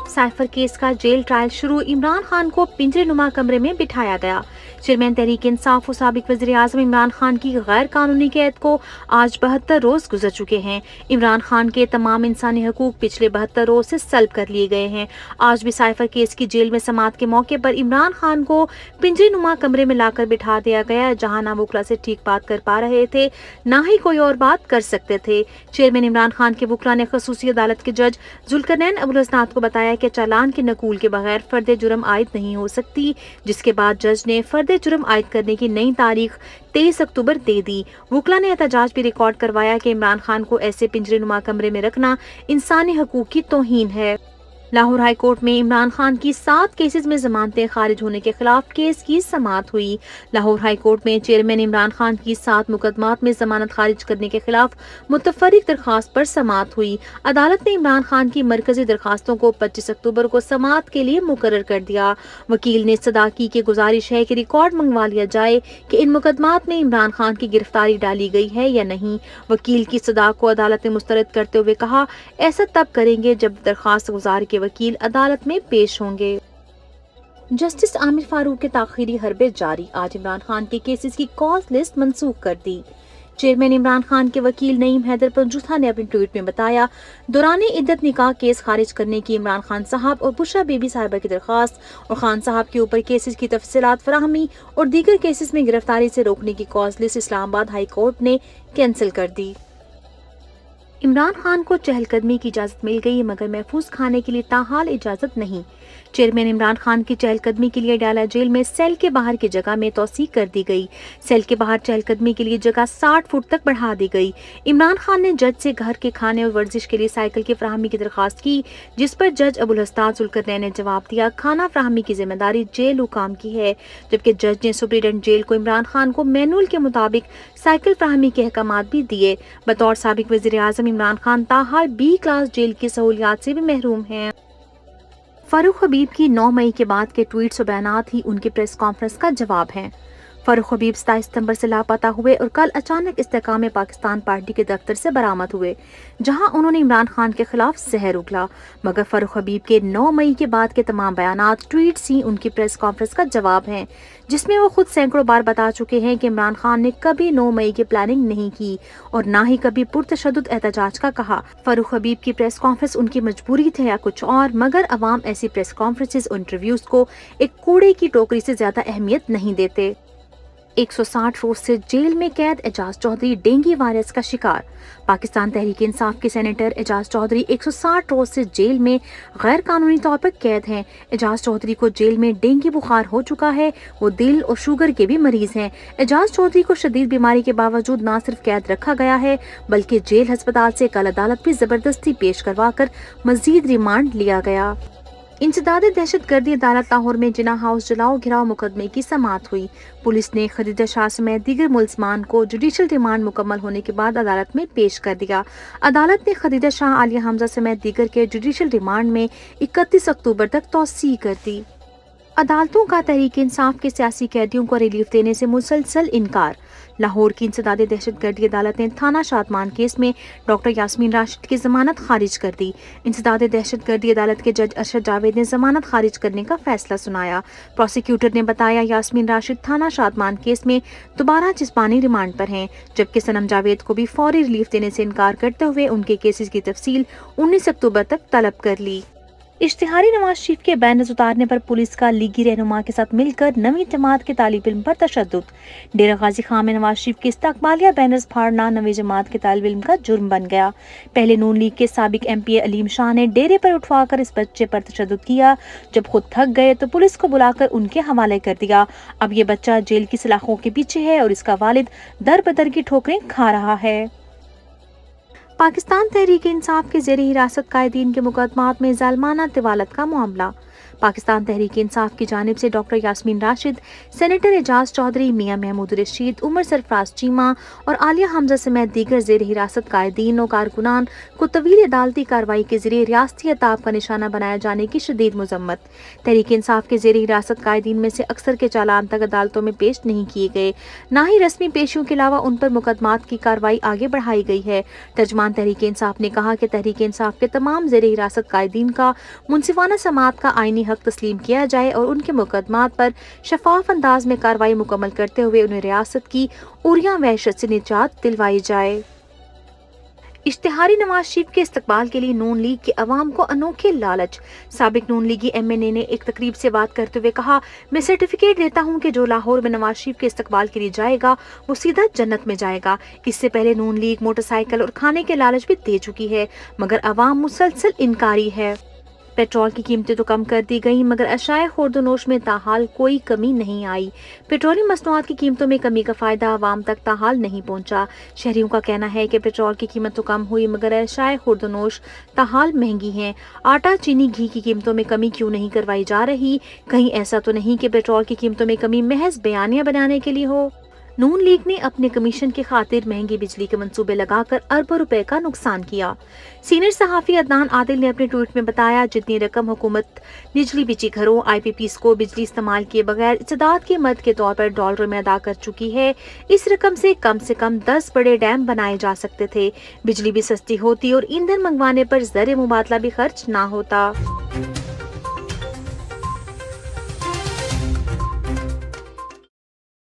Cipher case का jail trial शुरू, इमरान खान को पिंजरे नुमा कमरे में बिठाया गया। चेयरमैन तहरीक इंसाफ और साबिक वज़ीर आज़म इमरान खान की गैर कानूनी कैद को आज 72 रोज गुजर चुके हैं। इमरान खान के तमाम इंसानी हकूक पिछले 72 रोज से सल्ब कर लिए गए हैं। आज भी साइफर केस की जेल में समाअत के मौके पर इमरान खान को पिंजरे नुमा कमरे में लाकर बिठा दिया गया, जहां ना वकला से ठीक बात कर पा रहे थे, ना ही कोई और बात कर सकते थे। चेयरमैन इमरान खान के वकला ने खसूसी अदालत के जज जुल्करनैन अबुल हसनात को बताया कि चालान के नकूल के बगैर फर्द जुर्म आयद नहीं हो सकती, जिसके बाद जज ने फर्द जुर्म आयद करने की नई तारीख 23 अक्टूबर दे दी। वकला ने एहतजाज भी रिकॉर्ड करवाया कि इमरान खान को ऐसे पिंजरे नुमा कमरे में रखना इंसानी हकूक की तौहीन है। लाहौर हाई कोर्ट में इमरान खान की 7 केसेस में जमानतें खारिज होने के खिलाफ केस की समाअत हुई। लाहौर हाई कोर्ट में चेयरमैन इमरान खान की 7 मुकदमात में जमानत खारिज करने के खिलाफ मुतफर्रिक दरखास्त पर समाअत हुई। अदालत ने इमरान खान की मरकजी दरखास्तों को 25 अक्टूबर को समाअत के लिए मुकर्रर कर दिया। वकील ने सदा की गुजारिश है कि रिकॉर्ड मंगवा लिया जाए कि इन मुकदमात में इमरान खान की गिरफ्तारी डाली गई है या नहीं। वकील की सदा को अदालत ने मुस्तरद करते हुए कहा, ऐसा तब करेंगे जब दरखास्त गुजार के वकील अदालत में पेश होंगे। जस्टिस आमिर फारूक के ताखीरी हरबे जारी, आज इमरान खान के केसेस की कॉज लिस्ट मंसूख कर दी। चेयरमैन इमरान खान के वकील नईम हैदर पंजूथा ने अपने ट्वीट में बताया, दौरान इद्दत निकाह केस खारिज करने की इमरान खान साहब और बुशरा बीबी साहिबा की दरखास्त और खान साहब के ऊपर केसेस की तफसीलात फराहमी और दीगर केसेस में गिरफ्तारी से रोकने की cause list Islamabad high court ने कैंसिल कर दी। इमरान खान को चहलकदमी की इजाजत मिल गई, मगर महफूज खाने के लिए ताहाल इजाजत नहीं। चेयरमैन इमरान खान की चहलकदमी के लिए डाला जेल में सेल के बाहर की जगह में तोसी कर दी गई। सेल के बाहर चहलकदमी के लिए जगह 60 फुट तक बढ़ा दी गई। इमरान खान ने जज से घर के खाने और वर्जिश के लिए साइकिल की फराहमी की दरखास्त की, जिस पर जज अबुल हसनात जुल्करनैन ने जवाब दिया, खाना फराहमी की जिम्मेदारी जेल हुकाम की है। जबकि जज ने सुप्रीडेंट जेल को इमरान खान को मैनुअल के मुताबिक साइकिल फराहमी के अहकामात भी दिए। बतौर साबिक वज़ीर आज़म इमरान खान ताहाल B क्लास जेल की सहूलियात से भी महरूम हैं। फारूक हबीब की 9 मई के बाद के ट्वीट्स और बयानात ही उनकी प्रेस कॉन्फ्रेंस का जवाब हैं। फारूक हबीब 27 सितंबर से लापता हुए और कल अचानक इस्तेकाम पाकिस्तान पार्टी के दफ्तर से बरामद हुए, जहां उन्होंने इमरान खान के खिलाफ जहर उगला। मगर फारूक हबीब के 9 मई के बाद के तमाम बयानात, ट्वीट्स ही उनकी प्रेस कॉन्फ्रेंस का जवाब हैं, जिसमें वो खुद सैकड़ों बार बता चुके हैं कि इमरान खान ने कभी 9 मई की प्लानिंग नहीं की और ना ही कभी पुरतशद्दुद एहतजाज का कहा। फारूक हबीब की प्रेस कॉन्फ्रेंस उनकी मजबूरी थे या कुछ और, मगर अवाम ऐसी प्रेस कॉन्फ्रेंसेस और इंटरव्यूज को एक कूड़े की टोकरी से ज्यादा अहमियत नहीं देते। 160 रोज से जेल में कैद एजाज चौधरी डेंगू वायरस का शिकार। पाकिस्तान तहरीक इंसाफ के सेनेटर एजाज चौधरी 160 रोज से जेल में गैर कानूनी तौर पर कैद हैं। एजाज चौधरी को जेल में डेंगू बुखार हो चुका है। वो दिल और शुगर के भी मरीज हैं। एजाज चौधरी को शदीद बीमारी के बावजूद न सिर्फ कैद रखा गया है, बल्कि जेल अस्पताल से कल अदालत भी जबरदस्ती पेश करवा कर मजीद रिमांड लिया गया। इंसदाद दहशत गर्दी अदालत लाहौर में जिना हाउस जलाओ घिराव मुकदमे की समाअत हुई। पुलिस ने खदीजा शाह समेत दीगर मुलजमान को जुडिशल रिमांड मुकम्मल होने के बाद अदालत में पेश कर दिया। अदालत ने खदीजा शाह, आलिया हमजा समेत दीगर के जुडिशल रिमांड में 31 अक्टूबर तक तौसीह कर दी। अदालतों का तहरीक इंसाफ के सियासी कैदियों को रिलीफ देने से मुसलसल इनकार। लाहौर की इंसदाद दहशतगर्दी अदालत ने थाना शादमान केस में डॉक्टर यास्मीन राशिद की जमानत खारिज कर दी। इंसदाद दहशतगर्दी अदालत के जज अरशद जावेद ने जमानत खारिज करने का फैसला सुनाया। प्रोसिक्यूटर ने बताया, यास्मीन राशिद थाना शादमान केस में दोबारा जिस्मानी रिमांड पर हैं, जबकि सनम जावेद को भी फौरी रिलीफ देने से इनकार करते हुए उनके केसेस की तफसील 19 अक्टूबर तक तलब कर ली। इश्तिहारी नवाज शरीफ के बैनर्स उतारने पर पुलिस का लीगी रहनुमा के साथ मिलकर नवी जमात के तालिब इल्म पर तशद्दुद। डेरा गाजी खां में नवाज शरीफ के इस्तकबालिया बैनर्स फाड़ना नवी जमात के तालिब इल्म का जुर्म बन गया। पहले नून लीग के साबिक MPA अलीम शाह ने डेरे पर उठवाकर इस बच्चे पर तशद्दुद किया। जब खुद थक गए तो पुलिस को बुलाकर उनके हवाले कर दिया। अब ये बच्चा जेल की सलाखों के पीछे है और इसका वालिद दर बदर की ठोकरें खा रहा है। पाकिस्तान तहरीक इंसाफ के ज़ेरे हिरासत कायदीन के मुकदमात में जालमाना तिवालत का मामला। पाकिस्तान तहरीक इंसाफ की जानिब से डॉक्टर यास्मीन राशिद, सेनेटर एजाज चौधरी, मियां महमूद रशीद, उमर सरफराज चीमा और आलिया हमजा समेत दीगर ज़ेर हिरासत कायदीन और कारकुनान को तवील अदालती कार्रवाई के जरिए रियासती अताब का निशाना बनाया जाने की शदीद मजम्मत। तहरीक इंसाफ के ज़ेर हिरासत कायदीन में से अक्सर के चालान तक अदालतों में पेश नहीं किए गए, ना ही रस्मी पेशियों के अलावा उन पर मुकदमात की कार्रवाई आगे बढ़ाई गई है। तर्जमान तहरीक इंसाफ ने कहा कि तहरीक इंसाफ के तमाम ज़ेर हिरासत कायदीन का मुंसिफाना समाअत का आईनी हक तस्लीम किया जाए और उनके मुकदमात पर शफाफ अंदाज में कार्रवाई मुकम्मल करते हुए उन्हें रियासत की उरिया वहशत से निजात दिलवाई जाए। इश्तिहारी नवाज शरीफ के इस्तकबाल के लिए नून लीग के अवाम को अनोखे लालच। साबिक नून लीगी MNA ने एक तकरीब से बात करते हुए कहा, मैं सर्टिफिकेट देता हूं कि जो लाहौर में नवाज शरीफ के इस्तकबाल के लिए जाएगा वो सीधा जन्नत में जाएगा। इससे पहले नून लीग मोटरसाइकिल और खाने के लालच भी दे चुकी है, मगर अवाम मुसलसल इनकारी है। पेट्रोल की कीमतें तो कम कर दी गई, मगर अशाए खुर्दनोश में ताहाल कोई कमी नहीं आई। पेट्रोलियम मसनूआत की कीमतों में कमी का फायदा आवाम तक ताहाल नहीं पहुंचा। शहरियों का कहना है कि पेट्रोल की कीमत तो कम हुई, मगर अशाए खुर्दनोश ताहाल महंगी हैं। आटा, चीनी, घी की कीमतों में कमी क्यों नहीं करवाई जा रही? कहीं ऐसा तो नहीं कि पेट्रोल की कीमतों में कमी महज बयानियां बनाने के लिए हो? नून लीग ने अपने कमीशन की खातिर महंगी बिजली के मंसूबे लगाकर अरबों रुपए का नुकसान किया। सीनियर सहाफी अदनान आदिल ने अपने ट्वीट में बताया, जितनी रकम हुकूमत निचली बिची घरों IPPs को बिजली इस्तेमाल किए बगैर इस्तेदाद की मद के तौर पर डॉलर में अदा कर चुकी है, इस रकम से कम 10 बड़े डैम बनाए जा सकते थे। बिजली भी सस्ती होती और ईंधन मंगवाने पर ज़र मुबादला भी खर्च ना होता।